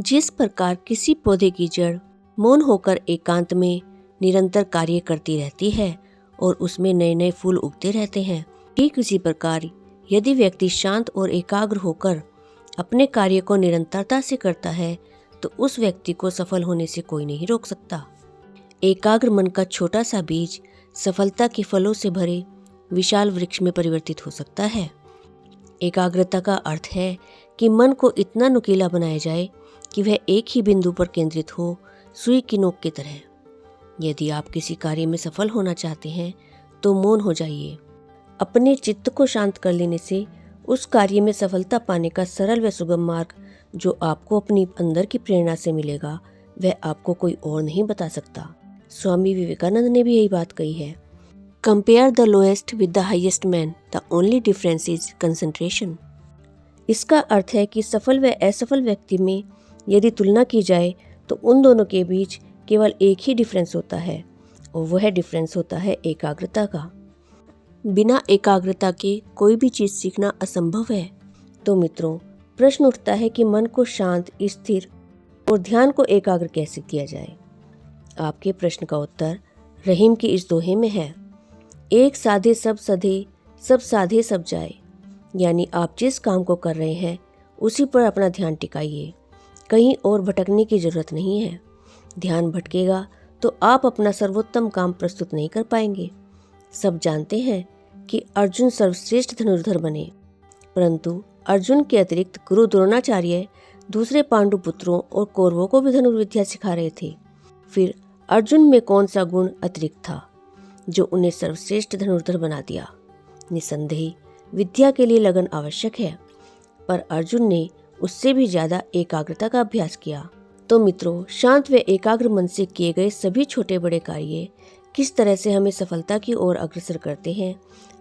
जिस प्रकार किसी पौधे की जड़ मौन होकर एकांत में निरंतर कार्य करती रहती है और उसमें नए नए फूल उगते रहते हैं, ठीक उसी प्रकार यदि व्यक्ति शांत और एकाग्र होकर अपने कार्य को निरंतरता से करता है तो उस व्यक्ति को सफल होने से कोई नहीं रोक सकता। एकाग्र मन का छोटा सा बीज सफलता के फलों से भरे विशाल वृक्ष में परिवर्तित हो सकता है। एकाग्रता का अर्थ है कि मन को इतना नुकीला बनाया जाए कि वह एक ही बिंदु पर केंद्रित हो, सुई की नोक की तरह। यदि आप किसी कार्य में सफल होना चाहते हैं तो मौन हो जाइए। अपने चित्त को शांत कर लेने से उस कार्य में सफलता पाने का सरल व सुगम मार्ग जो आपको अपनी अंदर की प्रेरणा से मिलेगा वह आपको कोई और नहीं बता सकता। स्वामी विवेकानंद ने भी यही बात कही है, compare the lowest with the highest man, the only difference is concentration. इसका अर्थ है कि सफल व असफल व्यक्ति में यदि तुलना की जाए तो उन दोनों के बीच केवल एक ही डिफरेंस होता है और वह डिफरेंस होता है एकाग्रता का। बिना एकाग्रता के कोई भी चीज़ सीखना असंभव है। तो मित्रों, प्रश्न उठता है कि मन को शांत, स्थिर और ध्यान को एकाग्र कैसे किया जाए। आपके प्रश्न का उत्तर रहीम के इस दोहे में है, एक साधे सब सधे, सब साधे सब जाए। यानी आप जिस काम को कर रहे हैं उसी पर अपना ध्यान टिकाइए, कहीं और भटकने की जरूरत नहीं है। ध्यान भटकेगा तो आप अपना सर्वोत्तम काम प्रस्तुत नहीं कर पाएंगे। सब जानते हैं कि अर्जुन सर्वश्रेष्ठ धनुर्धर बने, परंतु अर्जुन के अतिरिक्त गुरु द्रोणाचार्य दूसरे पांडु पुत्रों और कौरवों को भी धनुर्विद्या सिखा रहे थे। फिर अर्जुन में कौन सा गुण अतिरिक्त था जो उन्हें सर्वश्रेष्ठ धनुर्धर बना दिया? निसंदेह विद्या के लिए लगन आवश्यक है, पर अर्जुन ने उससे भी ज्यादा एकाग्रता का अभ्यास किया। तो मित्रों, शांत व एकाग्र मन से किए गए सभी छोटे बड़े कार्य किस तरह से हमें सफलता की ओर अग्रसर करते हैं,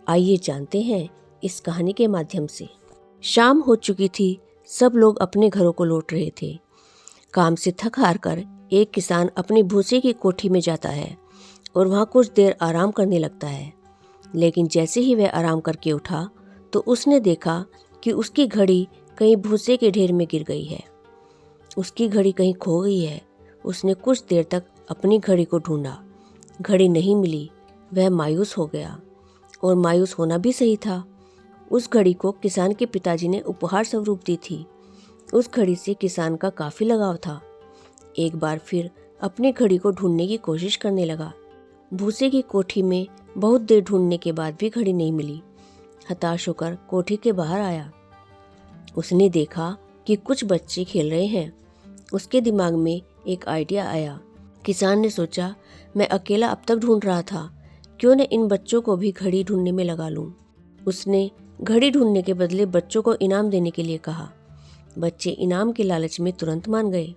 आइए जानते हैं इस कहानी के माध्यम से। शाम हो चुकी थी, सब लोग अपने घरों को लौट रहे थे। काम से थक हार कर एक किसान अपनी भूसे की कोठी में जाता है और वहाँ कुछ देर आराम करने लगता है। लेकिन जैसे ही वह आराम करके उठा तो उसने देखा कि उसकी घड़ी कहीं भूसे के ढेर में गिर गई है। उसकी घड़ी कहीं खो गई है। उसने कुछ देर तक अपनी घड़ी को ढूंढा, घड़ी नहीं मिली। वह मायूस हो गया, और मायूस होना भी सही था। उस घड़ी को किसान के पिताजी ने उपहार स्वरूप दी थी। उस घड़ी से किसान का काफ़ी लगाव था। एक बार फिर अपनी घड़ी को ढूंढने की कोशिश करने लगा। भूसे की कोठी में बहुत देर ढूंढने के बाद भी घड़ी नहीं मिली। हताश होकर कोठी के बाहर आया। उसने देखा कि कुछ बच्चे खेल रहे हैं। उसके दिमाग में एक आइडिया आया। किसान ने सोचा, मैं अकेला अब तक ढूंढ रहा था, क्यों न इन बच्चों को भी घड़ी ढूंढने में लगा लूं। उसने घड़ी ढूंढने के बदले बच्चों को इनाम देने के लिए कहा। बच्चे इनाम के लालच में तुरंत मान गए।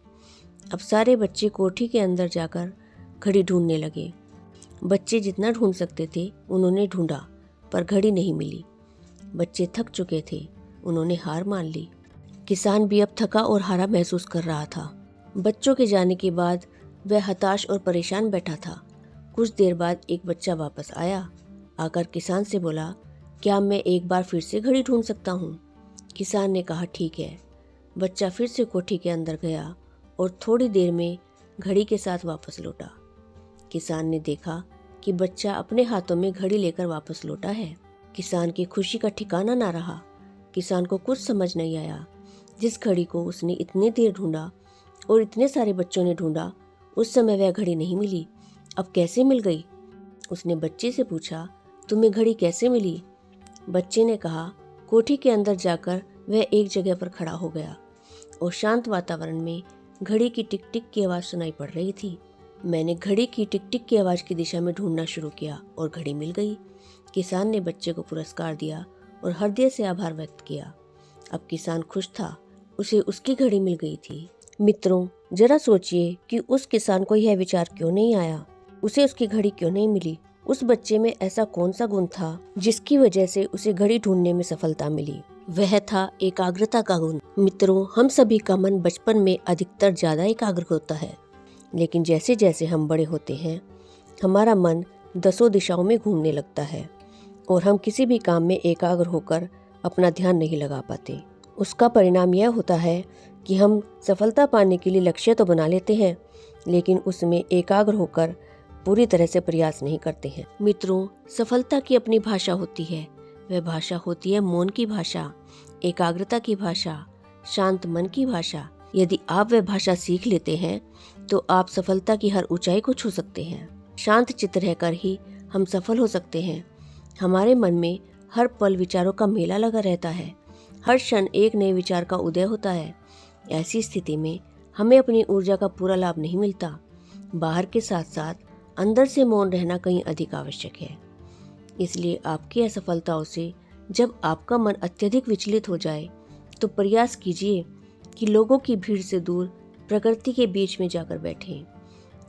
अब सारे बच्चे कोठी के अंदर जाकर घड़ी ढूंढने लगे। बच्चे जितना ढूंढ सकते थे उन्होंने ढूंढा, पर घड़ी नहीं मिली। बच्चे थक चुके थे, उन्होंने हार मान ली। किसान भी अब थका और हारा महसूस कर रहा था। बच्चों के जाने के बाद वह हताश और परेशान बैठा था। कुछ देर बाद एक बच्चा वापस आया। आकर किसान से बोला, क्या मैं एक बार फिर से घड़ी ढूंढ सकता हूँ? किसान ने कहा, ठीक है। बच्चा फिर से कोठी के अंदर गया और थोड़ी देर में घड़ी के साथ वापस लौटा। किसान ने देखा कि बच्चा अपने हाथों में घड़ी लेकर वापस लौटा है। किसान की खुशी का ठिकाना ना रहा। किसान को कुछ समझ नहीं आया। जिस घड़ी को उसने इतनी देर ढूंढा और इतने सारे बच्चों ने ढूंढा, उस समय वह घड़ी नहीं मिली। अब कैसे मिल गई? उसने बच्चे से पूछा, तुम्हें घड़ी कैसे मिली? बच्चे ने कहा, कोठी के अंदर जाकर वह एक जगह पर खड़ा हो गया और शांत वातावरण में घड़ी की टिक टिक की आवाज़ सुनाई पड़ रही थी। मैंने घड़ी की टिक टिक की आवाज़ की दिशा में ढूंढना शुरू किया और घड़ी मिल गई। किसान ने बच्चे को पुरस्कार दिया और हृदय से आभार व्यक्त किया। अब किसान खुश था, उसे उसकी घड़ी मिल गई थी। मित्रों, जरा सोचिए कि उस किसान को यह विचार क्यों नहीं आया, उसे उसकी घड़ी क्यों नहीं मिली? उस बच्चे में ऐसा कौन सा गुण था जिसकी वजह से उसे घड़ी ढूंढने में सफलता मिली? वह था एकाग्रता का गुण। मित्रों, हम सभी का मन बचपन में अधिकतर ज्यादा एकाग्र होता है, लेकिन जैसे जैसे हम बड़े होते हैं हमारा मन दसों दिशाओं में घूमने लगता है और हम किसी भी काम में एकाग्र होकर अपना ध्यान नहीं लगा पाते। उसका परिणाम यह होता है कि हम सफलता पाने के लिए लक्ष्य तो बना लेते हैं, लेकिन उसमें एकाग्र होकर पूरी तरह से प्रयास नहीं करते हैं। मित्रों, सफलता की अपनी भाषा होती है। वह भाषा होती है मौन की भाषा, एकाग्रता की भाषा, शांत मन की भाषा। यदि आप वह भाषा सीख लेते हैं तो आप सफलता की हर ऊंचाई को छू सकते हैं। शांत चित्त रहकर ही हम सफल हो सकते हैं। हमारे मन में हर पल विचारों का मेला लगा रहता है। हर क्षण एक नए विचार का उदय होता है। ऐसी स्थिति में हमें अपनी ऊर्जा का पूरा लाभ नहीं मिलता। बाहर के साथ साथ अंदर से मौन रहना कहीं अधिक आवश्यक है। इसलिए आपकी असफलताओं से जब आपका मन अत्यधिक विचलित हो जाए तो प्रयास कीजिए कि लोगों की भीड़ से दूर प्रकृति के बीच में जाकर बैठें।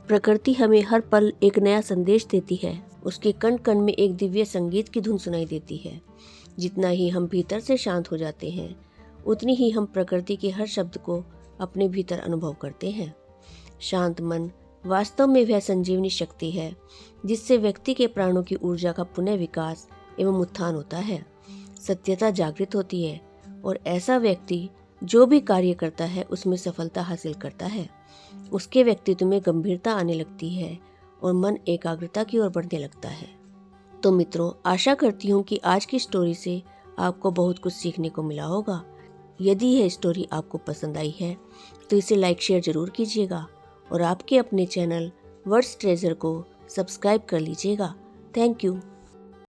प्रकृति हमें हर पल एक नया संदेश देती है। उसके कण कण में एक दिव्य संगीत की धुन सुनाई देती है। जितना ही हम भीतर से शांत हो जाते हैं, उतनी ही हम प्रकृति के हर शब्द को अपने भीतर अनुभव करते हैं। शांत मन वास्तव में वह संजीवनी शक्ति है जिससे व्यक्ति के प्राणों की ऊर्जा का पुनः विकास एवं उत्थान होता है। सत्यता जागृत होती है और ऐसा व्यक्ति जो भी कार्य करता है उसमें सफलता हासिल करता है। उसके व्यक्तित्व में गंभीरता आने लगती है और मन एकाग्रता की ओर बढ़ने लगता है। तो मित्रों, आशा करती हूँ कि आज की स्टोरी से आपको बहुत कुछ सीखने को मिला होगा। यदि यह स्टोरी आपको पसंद आई है तो इसे लाइक शेयर जरूर कीजिएगा और आपके अपने चैनल वर्ड्स ट्रेजर को सब्सक्राइब कर लीजिएगा। Thank you.